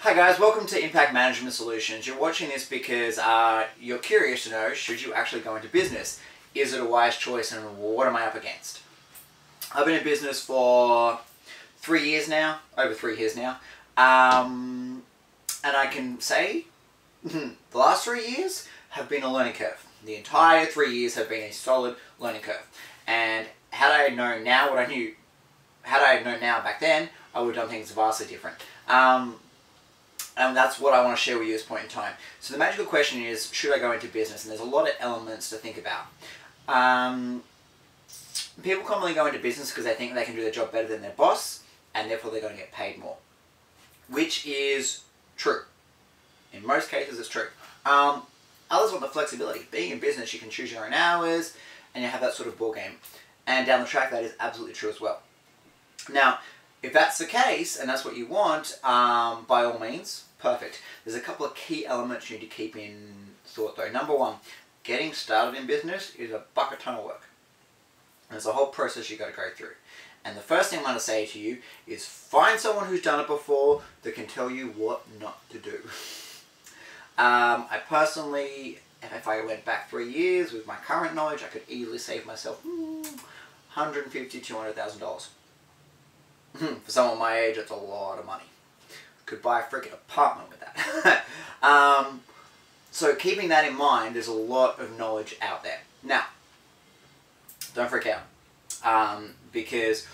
Hi guys, welcome to Impact Management Solutions. You're watching this because you're curious to know, should you actually go into business? Is it a wise choice and what am I up against? I've been in business for 3 years now, over 3 years now. And I can say the last 3 years have been a learning curve. The entire 3 years have been a solid learning curve. And had I known now what I knew, had I known now back then, I would have done things vastly different. And that's what I want to share with you at this point in time. So the magical question is, should I go into business? And there's a lot of elements to think about. People commonly go into business because they think they can do their job better than their boss, and therefore they're going to get paid more. Which is true. In most cases, it's true. Others want the flexibility. Being in business, you can choose your own hours, and you have that sort of ball game. And down the track, that is absolutely true as well. Now, if that's the case, and that's what you want, by all means, perfect. There's a couple of key elements you need to keep in thought though. Number one, getting started in business is a bucket ton of work. There's a whole process you got to go through. And the first thing I'm going to say to you is find someone who's done it before that can tell you what not to do. I personally, if I went back 3 years with my current knowledge, I could easily save myself $150,000 to $200,000. For someone my age, that's a lot of money. Could buy a freaking apartment with that. So keeping that in mind, there's a lot of knowledge out there. Now, don't freak out. Because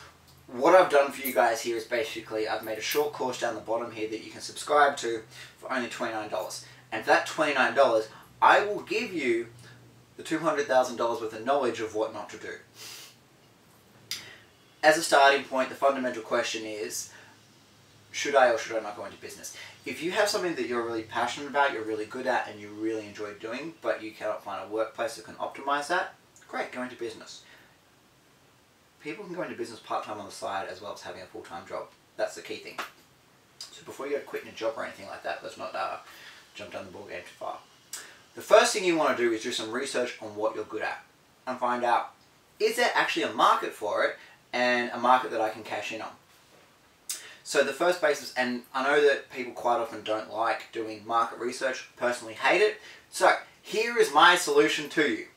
what I've done for you guys here is basically I've made a short course down the bottom here that you can subscribe to for only $29. And for that $29, I will give you the $200,000 worth of knowledge of what not to do. As a starting point, the fundamental question is, should I or should I not go into business? If you have something that you're really passionate about, you're really good at, and you really enjoy doing, but you cannot find a workplace that can optimize that, great, go into business. People can go into business part-time on the side as well as having a full-time job. That's the key thing. So before you go quitting a job or anything like that, let's not jump down the ball game too far. The first thing you want to do is do some research on what you're good at and find out, is there actually a market for it and a market that I can cash in on? So the first basis, and I know that people quite often don't like doing market research, personally hate it. So here is my solution to you.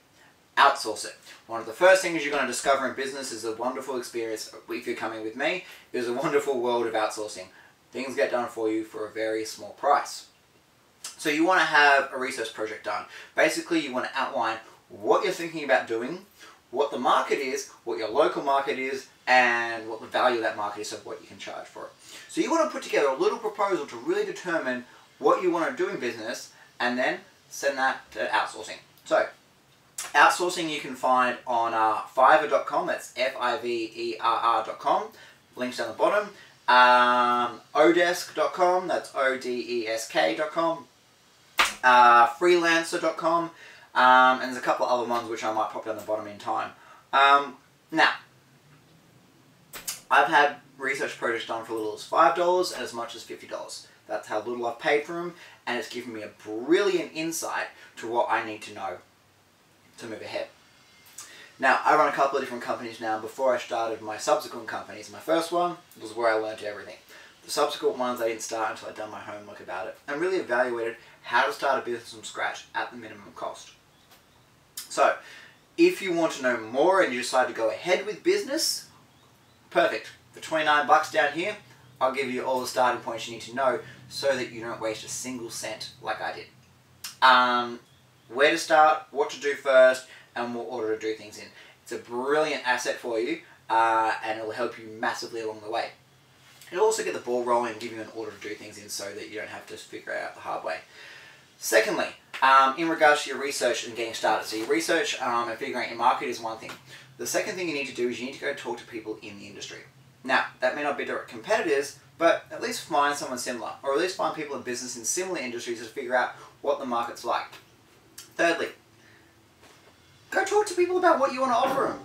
Outsource it. One of the first things you're going to discover in business is a wonderful experience. If you're coming with me, is a wonderful world of outsourcing. Things get done for you for a very small price. So you want to have a research project done. Basically, you want to outline what you're thinking about doing, what the market is, what your local market is, and what the value of that market is, of what you can charge for it. So you want to put together a little proposal to really determine what you want to do in business, and then send that to outsourcing. So outsourcing you can find on Fiverr.com, that's Fiverr.com, links down the bottom. Odesk.com, that's Odesk.com. Freelancer.com. And there's a couple of other ones which I might pop down the bottom in time. Now, I've had research projects done for as little as $5 and as much as $50. That's how little I've paid for them, and it's given me a brilliant insight to what I need to know to move ahead. Now, I run a couple of different companies now. Before I started my subsequent companies, my first one was where I learned everything. The subsequent ones I didn't start until I'd done my homework about it and really evaluated how to start a business from scratch at the minimum cost. So, if you want to know more and you decide to go ahead with business, perfect. For 29 bucks down here, I'll give you all the starting points you need to know so that you don't waste a single cent like I did. Where to start, what to do first, and what order to do things in. It's a brilliant asset for you, and it will help you massively along the way. It'll also get the ball rolling and give you an order to do things in so that you don't have to figure it out the hard way. Secondly, in regards to your research and getting started. So your research and figuring out your market is one thing. The second thing you need to do is you need to go talk to people in the industry. Now, that may not be direct competitors, but at least find someone similar, or at least find people in business in similar industries to figure out what the market's like. Thirdly, go talk to people about what you want to offer them.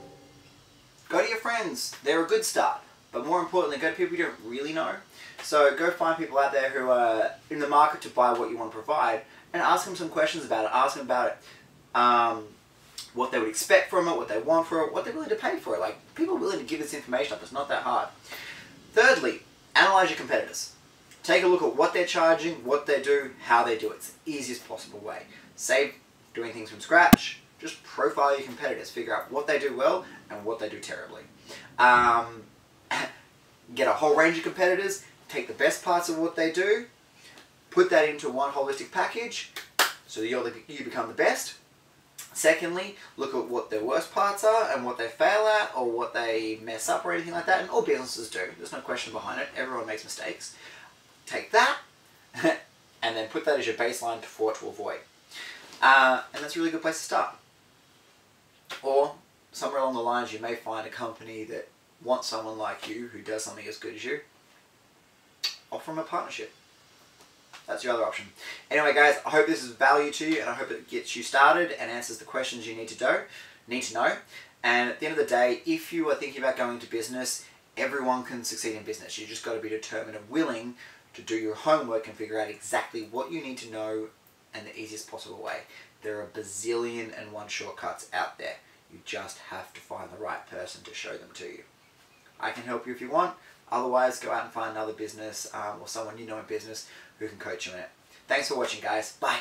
Go to your friends. They're a good start. But more importantly, go to people you don't really know. So go find people out there who are in the market to buy what you want to provide and ask them some questions about it. Ask them about it. What they would expect from it, what they want for it, what they're willing to pay for it. Like, people are willing to give this information up. It's not that hard. Thirdly, analyze your competitors. Take a look at what they're charging, what they do, how they do it. It's the easiest possible way. Save doing things from scratch. Just profile your competitors. Figure out what they do well and what they do terribly. Get a whole range of competitors. Take the best parts of what they do. Put that into one holistic package so that you become the best. Secondly, look at what their worst parts are and what they fail at or what they mess up or anything like that. And all businesses do. There's no question behind it. Everyone makes mistakes. Take that and then put that as your baseline for what to avoid. And that's a really good place to start. Or somewhere along the lines you may find a company that wants someone like you who does something as good as you. Offer them a partnership. That's your other option. Anyway guys, I hope this is value to you and I hope it gets you started and answers the questions you need to know. And at the end of the day, if you are thinking about going into business, everyone can succeed in business. You just got to be determined and willing to do your homework and figure out exactly what you need to know in the easiest possible way. There are a bazillion and one shortcuts out there. You just have to find the right person to show them to you. I can help you if you want. Otherwise, go out and find another business or someone you know in business who can coach you in it. Thanks for watching, guys. Bye.